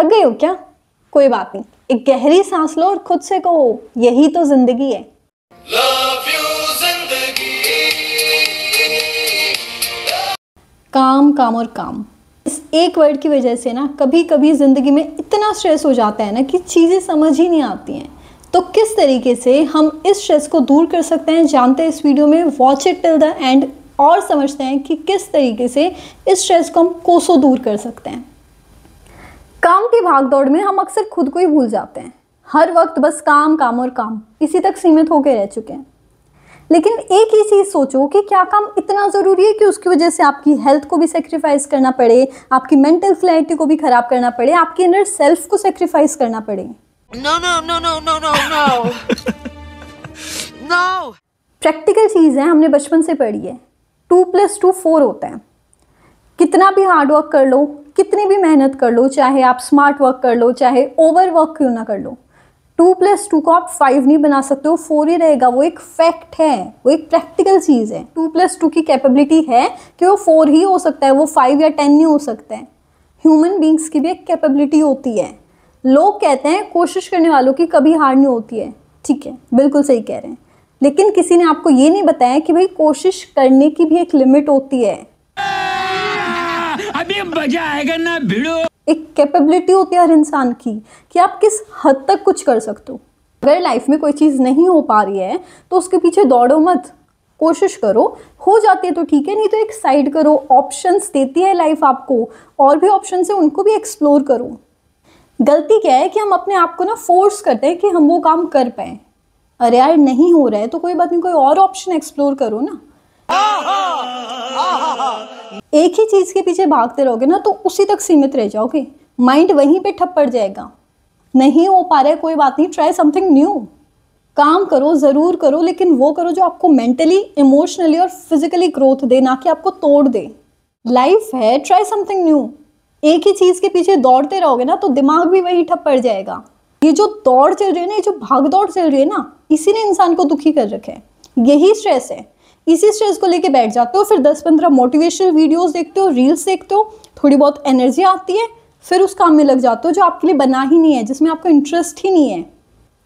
थक गए हो क्या? कोई बात नहीं, एक गहरी सांस लो और खुद से कहो, यही तो जिंदगी है। Love you, जिंदगी। काम काम और काम, इस एक वर्ड की वजह से ना कभी कभी ज़िंदगी में इतना स्ट्रेस हो जाता है ना कि चीज़ें समझ ही नहीं आती हैं। तो किस तरीके से हम इस स्ट्रेस को दूर कर सकते हैं, जानते हैं इस वीडियो में। Watch it till the end और समझते हैं कि किस तरीके से इस स्ट्रेस को हम कोसों दूर कर सकते हैं। काम की भागदौड़ में हम अक्सर खुद को ही भूल जाते हैं। हर वक्त बस काम काम और काम, इसी तक सीमित होकर रह चुके हैं। लेकिन एक ही चीज़ सोचो कि क्या काम इतना ज़रूरी है कि उसकी वजह से आपकी हेल्थ को भी सेक्रीफाइस करना पड़े, आपकी मेंटल क्लैरिटी को भी ख़राब करना पड़े, आपकी इनर सेल्फ को सेक्रीफाइस करना पड़े। No, no, no, no, no, no, no. No. Practical चीज़ है, हमने बचपन से पढ़ी है। 2+2 4 होता है। कितना भी हार्ड वर्क कर लो, कितनी भी मेहनत कर लो, चाहे आप स्मार्ट वर्क कर लो, चाहे ओवर वर्क क्यों ना कर लो, 2+2 को आप 5 नहीं बना सकते हो, 4 ही रहेगा। वो एक फैक्ट है, वो एक प्रैक्टिकल चीज़ है। 2+2 की कैपेबिलिटी है कि वो 4 ही हो सकता है, वो 5 या 10 नहीं हो सकता है। ह्यूमन बींग्स की भी एक कैपेबिलिटी होती है। लोग कहते हैं कोशिश करने वालों की कभी हार नहीं होती है। ठीक है, बिल्कुल सही कह रहे हैं, लेकिन किसी ने आपको ये नहीं बताया कि भाई कोशिश करने की भी एक लिमिट होती है। अभी मजा आएगा ना भिड़ो। एक कैपेबिलिटी होती है हर इंसान की कि आप किस हद तक कुछ कर सकते हो। अगर लाइफ में कोई चीज़ नहीं हो पा रही है तो उसके पीछे दौड़ो मत, कोशिश करो। हो जाती है तो ठीक है, नहीं तो एक साइड करो। ऑप्शंस देती है लाइफ आपको, और भी ऑप्शन है, उनको भी एक्सप्लोर करो। गलती क्या है कि हम अपने आप को ना फोर्स करते हैं कि हम वो काम कर पाए। अरे यार, नहीं हो रहा है तो कोई बात नहीं, कोई और ऑप्शन एक्सप्लोर करो ना। एक ही चीज़ के पीछे भागते रहोगे ना तो उसी तक सीमित रह जाओगे, माइंड वहीं पे ठप पड़ जाएगा। नहीं हो पा रहा है, कोई बात नहीं, ट्राई समथिंग न्यू। काम करो, ज़रूर करो, लेकिन वो करो जो आपको मेंटली, इमोशनली और फिजिकली ग्रोथ दे, ना कि आपको तोड़ दे। लाइफ है, ट्राई समथिंग न्यू। एक ही चीज़ के पीछे दौड़ते रहोगे ना तो दिमाग भी वहीं ठप पड़ जाएगा। ये जो दौड़ चल रही है ना, ये जो भागदौड़ चल रही है ना, इसी ने इंसान को दुखी कर रखा है। यही स्ट्रेस है। इसी स्ट्रेस को लेके बैठ जाते हो, फिर 10-15 मोटिवेशनल वीडियोस देखते हो, रील्स देखते हो, थोड़ी बहुत एनर्जी आती है, फिर उस काम में लग जाते हो जो आपके लिए बना ही नहीं है, जिसमें आपका इंटरेस्ट ही नहीं है।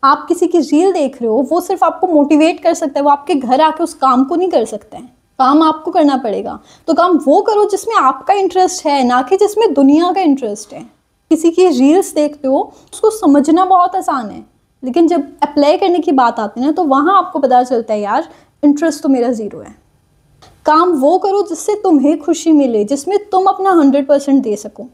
आप किसी की रील देख रहे हो, वो सिर्फ आपको मोटिवेट कर सकता है, वो आपके घर आके उस काम को नहीं कर सकता है। काम आपको करना पड़ेगा। तो काम वो करो जिसमें आपका इंटरेस्ट है, ना कि जिसमें दुनिया का इंटरेस्ट है। किसी की रील्स देखते हो, उसको समझना बहुत आसान है, लेकिन जब अप्लाई करने की बात आती है ना तो वहाँ आपको पता चलता है यार, इंटरेस्ट तो मेरा 0 है। काम वो करो जिससे तुम्हें खुशी मिले, जिसमें तुम अपना 100% दे सको।